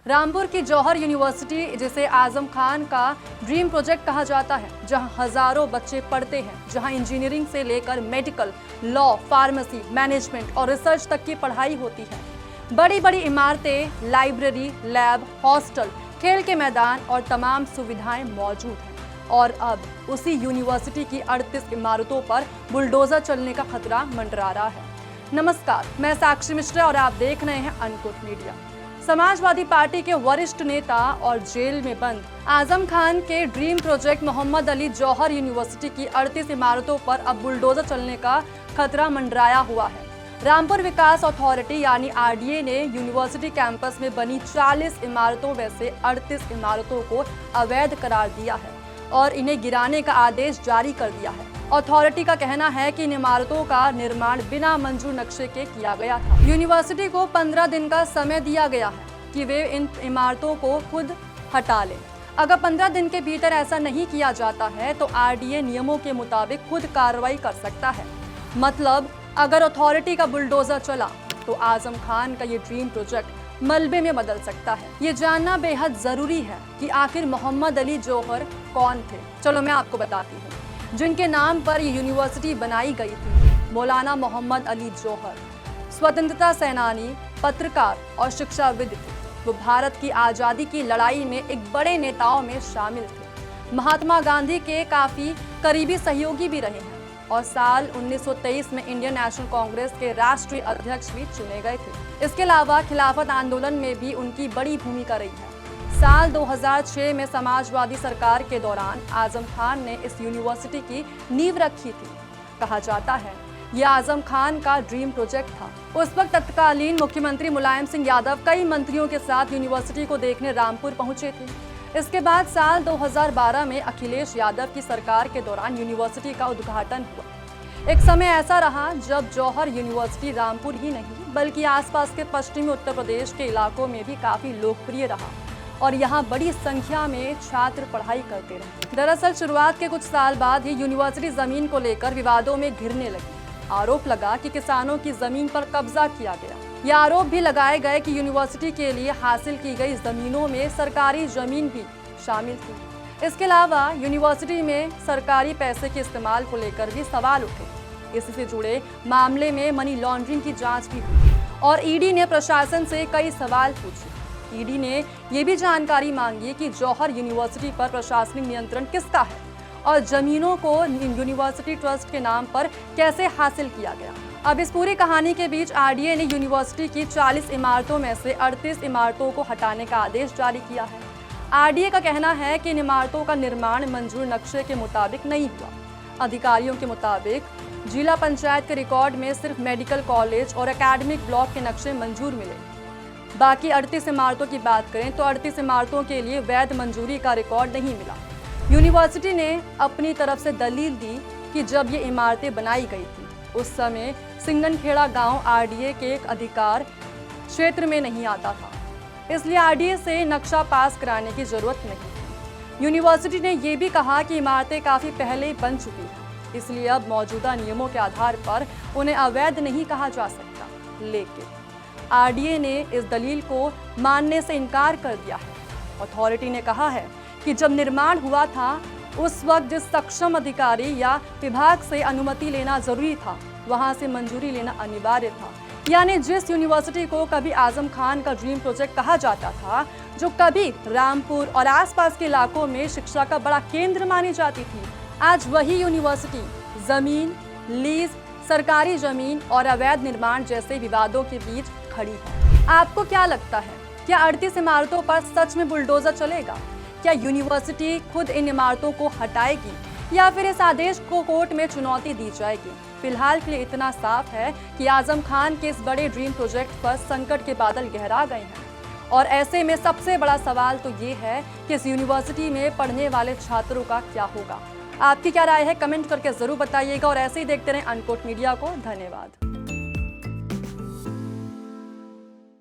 रामपुर की जौहर यूनिवर्सिटी, जिसे आजम खान का ड्रीम प्रोजेक्ट कहा जाता है, जहां हजारों बच्चे पढ़ते हैं, जहां इंजीनियरिंग से लेकर मेडिकल, लॉ, फार्मेसी, मैनेजमेंट और रिसर्च तक की पढ़ाई होती है। बड़ी बड़ी इमारतें, लाइब्रेरी, लैब, हॉस्टल, खेल के मैदान और तमाम सुविधाएं मौजूद हैं। और अब उसी यूनिवर्सिटी की 38 इमारतों पर बुलडोजर चलने का खतरा मंडरा रहा है। नमस्कार, मैं साक्षी मिश्रा और आप देख रहे हैं अनकोट मीडिया। समाजवादी पार्टी के वरिष्ठ नेता और जेल में बंद आजम खान के ड्रीम प्रोजेक्ट मोहम्मद अली जौहर यूनिवर्सिटी की 38 इमारतों पर अब बुलडोजर चलने का खतरा मंडराया हुआ है। रामपुर विकास अथॉरिटी यानी आरडीए ने यूनिवर्सिटी कैंपस में बनी 40 इमारतों में से 38 इमारतों को अवैध करार दिया है और इन्हें गिराने का आदेश जारी कर दिया है। अथॉरिटी का कहना है कि इन इमारतों का निर्माण बिना मंजूर नक्शे के किया गया था। यूनिवर्सिटी को 15 दिन का समय दिया गया है कि वे इन इमारतों को खुद हटा लें। अगर 15 दिन के भीतर ऐसा नहीं किया जाता है तो आरडीए नियमों के मुताबिक खुद कार्रवाई कर सकता है। मतलब अगर अथॉरिटी का बुलडोजर चला तो आजम खान का ये ड्रीम प्रोजेक्ट मलबे में बदल सकता है। ये जानना बेहद जरूरी है कि आखिर मोहम्मद अली जौहर कौन थे। चलो मैं आपको बताती हूँ। जिनके नाम पर ये यूनिवर्सिटी बनाई गई थी, मौलाना मोहम्मद अली जौहर स्वतंत्रता सेनानी, पत्रकार और शिक्षाविद थे। वो भारत की आज़ादी की लड़ाई में एक बड़े नेताओं में शामिल थे। महात्मा गांधी के काफ़ी करीबी सहयोगी भी रहे हैं और साल 1923 में इंडियन नेशनल कांग्रेस के राष्ट्रीय अध्यक्ष भी चुने गए थे। इसके अलावा खिलाफत आंदोलन में भी उनकी बड़ी भूमिका रही है। साल 2006 में समाजवादी सरकार के दौरान आजम खान ने इस यूनिवर्सिटी की नींव रखी थी। कहा जाता है यह आजम खान का ड्रीम प्रोजेक्ट था। उस वक्त तत्कालीन मुख्यमंत्री मुलायम सिंह यादव कई मंत्रियों के साथ यूनिवर्सिटी को देखने रामपुर पहुंचे थे। इसके बाद साल 2012 में अखिलेश यादव की सरकार के दौरान यूनिवर्सिटी का उद्घाटन हुआ। एक समय ऐसा रहा जब जौहर यूनिवर्सिटी रामपुर ही नहीं बल्कि आसपास के पश्चिमी उत्तर प्रदेश के इलाकों में भी काफी लोकप्रिय रहा और यहाँ बड़ी संख्या में छात्र पढ़ाई करते रहे। दरअसल शुरुआत के कुछ साल बाद ही यूनिवर्सिटी जमीन को लेकर विवादों में घिरने लगी। आरोप लगा कि किसानों की जमीन पर कब्जा किया गया। यह आरोप भी लगाए गए कि यूनिवर्सिटी के लिए हासिल की गई जमीनों में सरकारी जमीन भी शामिल थी। इसके अलावा यूनिवर्सिटी में सरकारी पैसे के इस्तेमाल को लेकर भी सवाल उठे। इससे जुड़े मामले में मनी लॉन्ड्रिंग की जांच भी हुई और ईडी ने प्रशासन से कई सवाल पूछे। ईडी ने ये भी जानकारी मांगी कि जौहर यूनिवर्सिटी पर प्रशासनिक नियंत्रण किसका है और जमीनों को यूनिवर्सिटी ट्रस्ट के नाम पर कैसे हासिल किया गया। अब इस पूरी कहानी के बीच आरडीए ने यूनिवर्सिटी की 40 इमारतों में से 38 इमारतों को हटाने का आदेश जारी किया है। आरडीए का कहना है कि इन इमारतों का निर्माण मंजूर नक्शे के मुताबिक नहीं हुआ। अधिकारियों के मुताबिक जिला पंचायत के रिकॉर्ड में सिर्फ मेडिकल कॉलेज और एकेडमिक ब्लॉक के नक्शे मंजूर मिले। बाकी 38 इमारतों की बात करें तो 38 इमारतों के लिए वैध मंजूरी का रिकॉर्ड नहीं मिला। यूनिवर्सिटी ने अपनी तरफ से दलील दी कि जब ये इमारतें बनाई गई थी उस समय सिंगनखेड़ा गांव आरडीए के एक अधिकार क्षेत्र में नहीं आता था, इसलिए आरडीए से नक्शा पास कराने की जरूरत नहीं थी। यूनिवर्सिटी ने यह भी कहा कि इमारतें काफ़ी पहले बन चुकी हैं, इसलिए अब मौजूदा नियमों के आधार पर उन्हें अवैध नहीं कहा जा सकता। लेकिन आरडीए ने इस दलील को मानने से इनकार कर दिया है। अथॉरिटी ने कहा है कि जब निर्माण हुआ था उस वक्त जिस सक्षम अधिकारी या विभाग से अनुमति लेना जरूरी था वहां से मंजूरी लेना अनिवार्य था। यानी जिस यूनिवर्सिटी को कभी आजम खान का ड्रीम प्रोजेक्ट कहा जाता था, जो कभी रामपुर और आसपास के इलाकों में शिक्षा का बड़ा केंद्र मानी जाती थी, आज वही यूनिवर्सिटी जमीन, लीज, सरकारी जमीन और अवैध निर्माण जैसे विवादों के बीच खड़ी है। आपको क्या लगता है, क्या 38 इमारतों पर सच में बुलडोजर चलेगा? क्या यूनिवर्सिटी खुद इन इमारतों को हटाएगी या फिर इस आदेश को कोर्ट में चुनौती दी जाएगी? फिलहाल के लिए इतना साफ है कि आजम खान के इस बड़े ड्रीम प्रोजेक्ट पर संकट के बादल गहरा गए हैं और ऐसे में सबसे बड़ा सवाल तो ये है कि इस यूनिवर्सिटी में पढ़ने वाले छात्रों का क्या होगा। आपकी क्या राय है, कमेंट करके जरूर बताइएगा और ऐसे ही देखते रहें अनकोट मीडिया को। धन्यवाद।